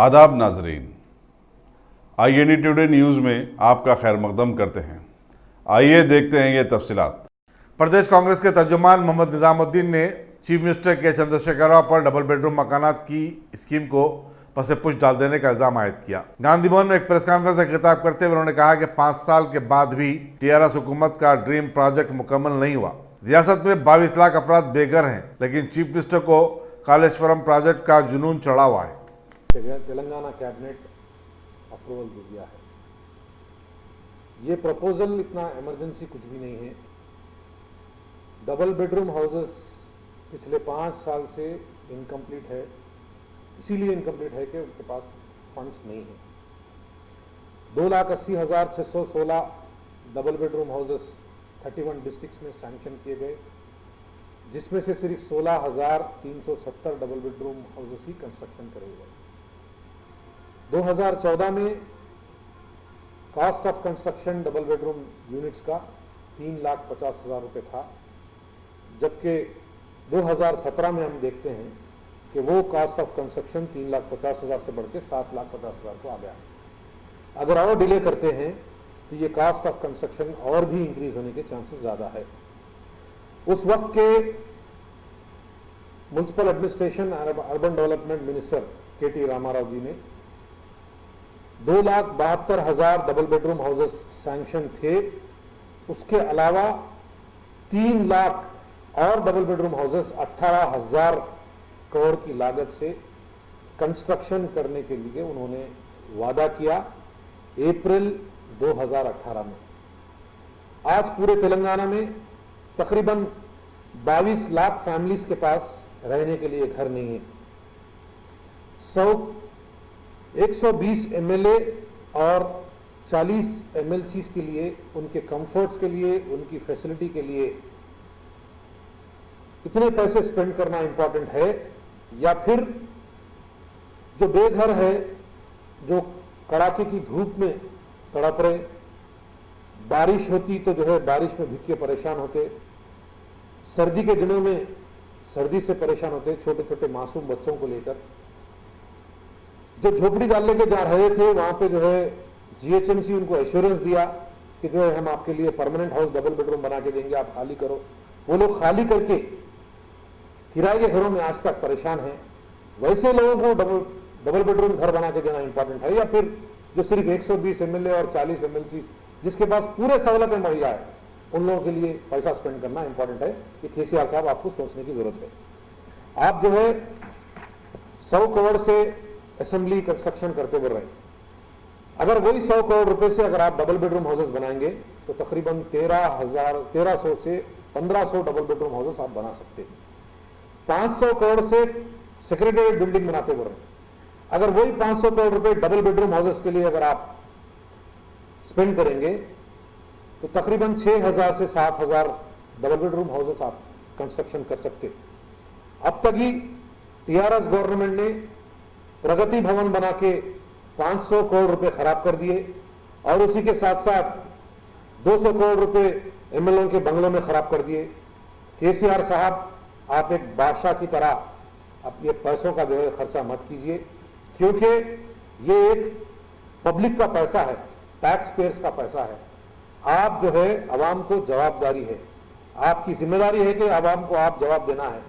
आदाब नाजरीन, INE today news में आपका खैर मकदम करते हैं। आइए देखते हैं ये तफसीलात। प्रदेश कांग्रेस के तर्जुमान मोहम्मद निजामुद्दीन ने चीफ मिनिस्टर के चंद्रशेखर राव पर डबल बेडरूम मकानात की स्कीम को पसे-पुश डाल देने का इल्जाम आयद किया। गांधी भवन में एक प्रेस कॉन्फ्रेंस से खिताब करते हुए उन्होंने कहा कि 5 साल के बाद भी TRS हुकूमत का ड्रीम प्रोजेक्ट मुकम्मल नहीं हुआ। रियासत में 22 लाख अफराद बेघर हैं, लेकिन चीफ मिनिस्टर को कालेश्वरम प्रोजेक्ट का जुनून चढ़ा हुआ है। तेलंगाना कैबिनेट अप्रूवल दे दिया है। ये प्रपोजल इतना इमरजेंसी कुछ भी नहीं है। डबल बेडरूम हाउसेस पिछले 5 साल से इनकम्प्लीट है, इसीलिए इनकम्प्लीट है कि उनके पास फंड्स नहीं है। 2,80,616 डबल बेडरूम हाउसेस 31 डिस्ट्रिक्ट्स में सैंक्शन किए गए, जिसमें से सिर्फ 16,370 डबल बेडरूम हाउसेस ही कंस्ट्रक्शन करे गए। 2014 में cost of construction double bedroom units का 3,50,000 रुपये था, जबकि 2017 में हम देखते हैं कि वो कॉस्ट ऑफ कंस्ट्रक्शन 3,50,000 से बढ़ के 7,50,000 को आ गया है। अगर और डिले करते हैं तो ये कॉस्ट ऑफ कंस्ट्रक्शन और भी इंक्रीज होने के चांसेस ज़्यादा है। उस वक्त के municipal administration urban development minister KT Rama Rao ji ने 2,72,000 डबल बेडरूम हाउसेस सैंक्शन थे। उसके अलावा 3 लाख और डबल बेडरूम हाउसेस 18,000 करोड़ की लागत से कंस्ट्रक्शन करने के लिए उन्होंने वादा किया अप्रैल 2018 में। आज पूरे तेलंगाना में तकरीबन 22 लाख फैमिलीज के पास रहने के लिए घर नहीं है। 120 MLA और 40 MLCs के लिए, उनके कंफर्ट्स के लिए, उनकी फैसिलिटी के लिए इतने पैसे स्पेंड करना इंपॉर्टेंट है, या फिर जो बेघर है, जो कड़ाके की धूप में तड़प रहे, बारिश होती तो जो है बारिश में भीग के परेशान होते, सर्दी के दिनों में सर्दी से परेशान होते, छोटे छोटे मासूम बच्चों को लेकर जो झोपड़ी डालने के जा रहे थे, वहां पे जो है GHMC उनको एश्योरेंस दिया कि जो है हम आपके लिए परमानेंट हाउस डबल बेडरूम बना के देंगे, आप खाली करो। वो लोग खाली करके किराए के घरों में आज तक परेशान हैं। वैसे लोगों को डबल बेडरूम घर बना के देना इंपॉर्टेंट है, या फिर जो सिर्फ 120 MLA और 40 MLC जिसके पास पूरे सहूलतें मुहैया है, उन लोगों के लिए पैसा स्पेंड करना इंपॉर्टेंट है। ये KCR साहब आपको सोचने की जरूरत है। आप जो है 100 करोड़ से असेंबली कंस्ट्रक्शन करते बढ़ रहे हैं। अगर वही 100 करोड़ रुपए से अगर आप डबल बेडरूम हाउसेस बनाएंगे तो तकरीबन 1300 से 1500 डबल बेडरूम हाउसेस आप बना सकते हैं। 500 करोड़ से सेक्रेटेरिएट बिल्डिंग बनाते बढ़ रहे हैं। अगर वही 500 करोड़ रुपए डबल बेडरूम हाउसेस के लिए अगर आप स्पेंड करेंगे तो तकरीबन 6,000 से 7,000 डबल बेडरूम हाउसेस आप कंस्ट्रक्शन कर सकते। अब तक ही TRS गवर्नमेंट ने प्रगति भवन बना के 500 करोड़ रुपए खराब कर दिए, और उसी के साथ साथ 200 करोड़ रुपए MLA के बंगलों में खराब कर दिए। KCR साहब, आप एक बादशाह की तरह आप ये पैसों का जो है खर्चा मत कीजिए, क्योंकि ये एक पब्लिक का पैसा है, टैक्स पेयर्स का पैसा है। आप जो है आवाम को जवाबदारी है, आपकी जिम्मेदारी है कि आवाम को आप जवाब देना है।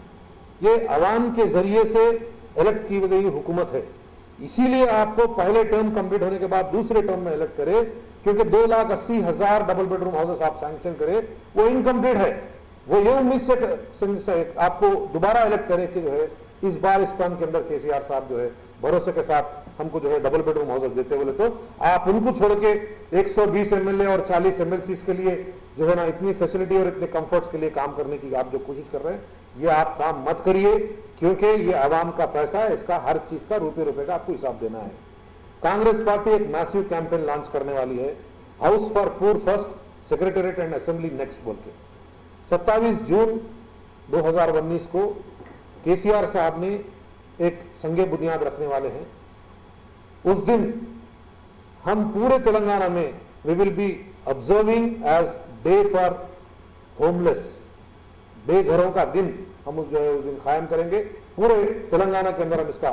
ये आवाम के जरिए से इलेक्ट की गई हुकूमत है, इसीलिए आपको पहले टर्म कंप्लीट होने के बाद दूसरे टर्म में इलेक्ट करे, क्योंकि 2,80,000 डबल बेडरूम हाउसेस आप सैंक्शन करे, वो इनकम्प्लीट है। वो ये उम्मीद से आपको दोबारा इलेक्ट करे कि जो है इस बार इस टर्म के अंदर KCR साहब जो है भरोसे के साथ हमको जो है डबल बेडरूम हाउसेस देते बोले तो आप उनको छोड़ के 120 MLA और 40 MLCs के लिए जो है ना इतनी फैसिलिटी और इतने कंफर्ट्स के लिए काम करने की आप जो कोशिश कर रहे हैं, ये आप काम मत करिए, क्योंकि ये आवाम का पैसा है, इसका हर चीज का रुपए का आपको हिसाब देना है। कांग्रेस पार्टी एक मैसिव कैंपेन लॉन्च करने वाली है, house for poor first, secretariat and assembly next बोल के। 27 जून 2019 को KCR साहब ने एक संगे बुनियाद रखने वाले हैं। उस दिन हम पूरे तेलंगाना में we will be observing as day for homeless, बेघरों का दिन हम उस दिन कायम करेंगे। पूरे तेलंगाना के अंदर हम इसका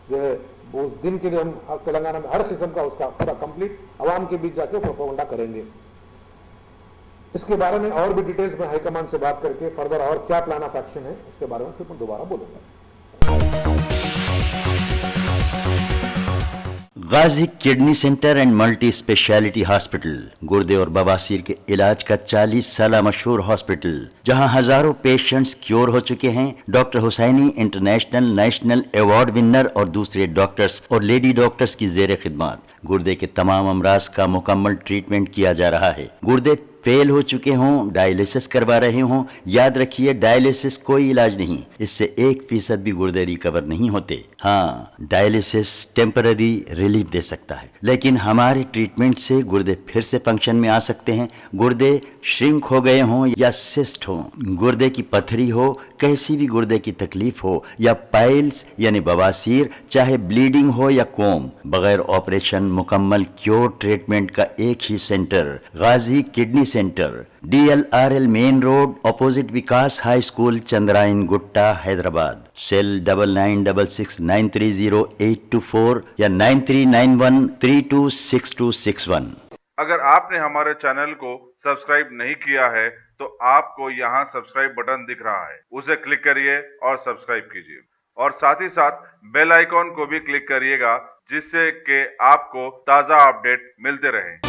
जो है वो उस दिन के लिए हम तेलंगाना में हर किस्म का उसका पूरा कंप्लीट आवाम के बीच जाके प्रोपेगेंडा करेंगे। इसके बारे में और भी डिटेल्स में हाईकमान से बात करके फर्दर और क्या प्लान ऑफ एक्शन है उसके बारे में फिर मैं दोबारा बोलूंगा। Ghazi kidney centre and multi speciality hospital गुर्दे और बवासीर के इलाज का 40 साल मशहूर हॉस्पिटल, जहां हजारों पेशेंट्स क्योर हो चुके हैं। Doctor Husaini international national award winner और दूसरे डॉक्टर्स और लेडी डॉक्टर्स की जेर खिदमत गुर्दे के तमाम अमराज का मुकम्मल ट्रीटमेंट किया जा रहा है। गुर्दे फेल हो चुके हों, डायलिसिस करवा रहे हों, याद रखिए डायलिसिस कोई इलाज नहीं, इससे 1% भी गुर्दे रिकवर नहीं होते। हाँ, डायलिसिस टेम्पररी रिलीफ दे सकता है, लेकिन हमारे ट्रीटमेंट से गुर्दे फिर से फंक्शन में आ सकते हैं। गुर्दे श्रिंक हो गए हों या सिस्ट हो, गुर्दे की पथरी हो, कैसी भी गुर्दे की तकलीफ हो या पाइल्स यानी बवासीर, चाहे ब्लीडिंग हो या कोम, बगैर ऑपरेशन मुकम्मल क्योर ट्रीटमेंट का एक ही centre Ghazi kidney centre, DLRL main road opposite Vikas high school, Chandrayan Gutta, Hyderabad. Cell 9966930824 या 9391326261। अगर आपने हमारे चैनल को सब्सक्राइब नहीं किया है तो आपको यहाँ सब्सक्राइब बटन दिख रहा है, उसे क्लिक करिए और सब्सक्राइब कीजिए और साथ ही साथ बेल आइकॉन को भी क्लिक करिएगा, जिससे कि आपको ताज़ा अपडेट मिलते रहें।